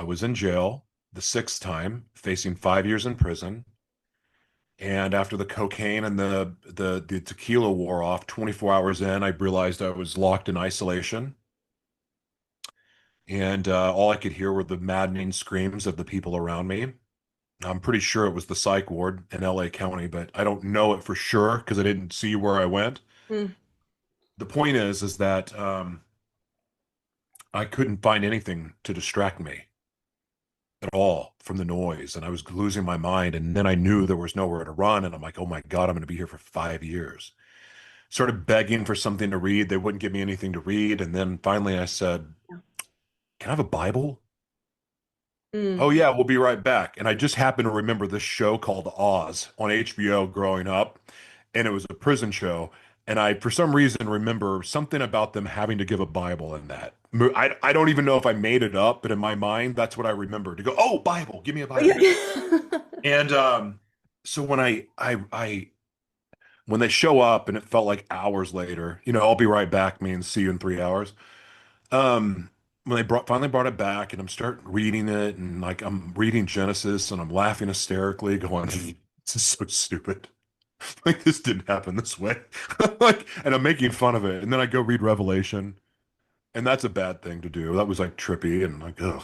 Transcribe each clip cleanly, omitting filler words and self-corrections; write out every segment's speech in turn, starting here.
I was in jail the sixth time, facing 5 years in prison. And after the cocaine and the tequila wore off, 24 hours in, I realized I was locked in isolation. And all I could hear were the maddening screams of the people around me. I'm pretty sure it was the psych ward in LA County, but I don't know it for sure because I didn't see where I went. Mm. The point is that I couldn't find anything to distract me at all from the noise, and I was losing my mind. And then I knew there was nowhere to run, and I'm like, oh my God, I'm going to be here for 5 years. Started begging for something to read. They wouldn't give me anything to read, and then finally I said, Yeah. "Can I have a Bible?" Mm. Oh yeah, we'll be right back. And I just happened to remember this show called Oz on HBO growing up, and it was a prison show. And I, for some reason, remember something about them having to give a Bible in that. I don't even know if I made it up, but in my mind, that's what I remember to go, oh, Bible, give me a Yeah. Bible. And so when they show up and it felt like hours later, I'll be right back means see you in 3 hours. Um, when they finally brought it back, and I'm starting reading it, and like I'm reading Genesis, and I'm laughing hysterically, going, "This is so stupid! Like this didn't happen this way." Like, and I'm making fun of it, and then I go read Revelation, and that's a bad thing to do. That was like trippy and like, ugh.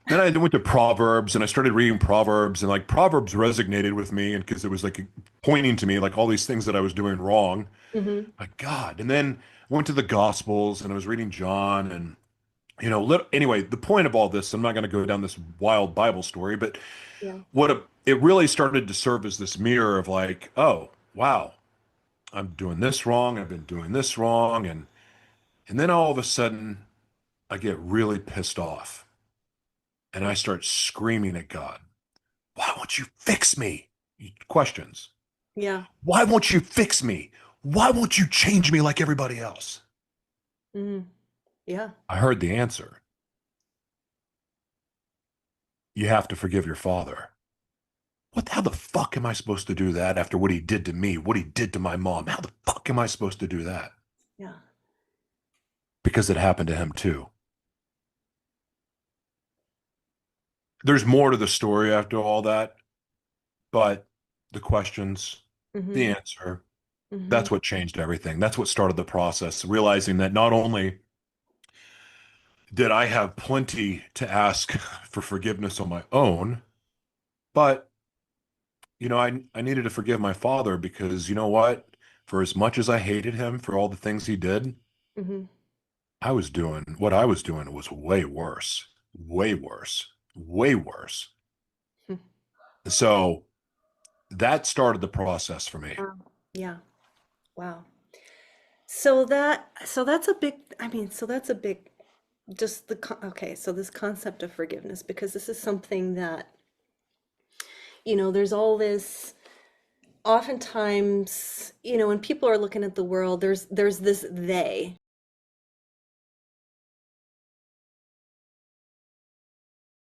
Then I went to Proverbs, and I started reading Proverbs, and like Proverbs resonated with me, and because it was like pointing to me like all these things that I was doing wrong. Hmm. My God! And then I went to the Gospels, and I was reading John, and anyway, the point of all this, I'm not going to go down this wild Bible story, but Yeah. it really started to serve as this mirror of like, oh, wow, I'm doing this wrong. I've been doing this wrong. And then all of a sudden I get really pissed off and I start screaming at God. Why won't you fix me? Questions. Yeah. Why won't you fix me? Why won't you change me like everybody else? Mm. Yeah. I heard the answer. You have to forgive your father. How the fuck am I supposed to do that after what he did to me, what he did to my mom? How the fuck am I supposed to do that? Yeah. Because it happened to him too. There's more to the story after all that, but the questions, the Hmm. answer, Hmm. that's what changed everything. That's what started the process, realizing that not only did I have plenty to ask for forgiveness on my own, but I needed to forgive my father because you know what? For as much as I hated him for all the things he did, Hmm. what I was doing was way worse, way worse, way worse. So that started the process for me. Wow. Yeah. Wow. So that's a big, I mean, so that's a big, just okay, so this concept of forgiveness, because this is something that, there's all this, oftentimes, when people are looking at the world, there's this they,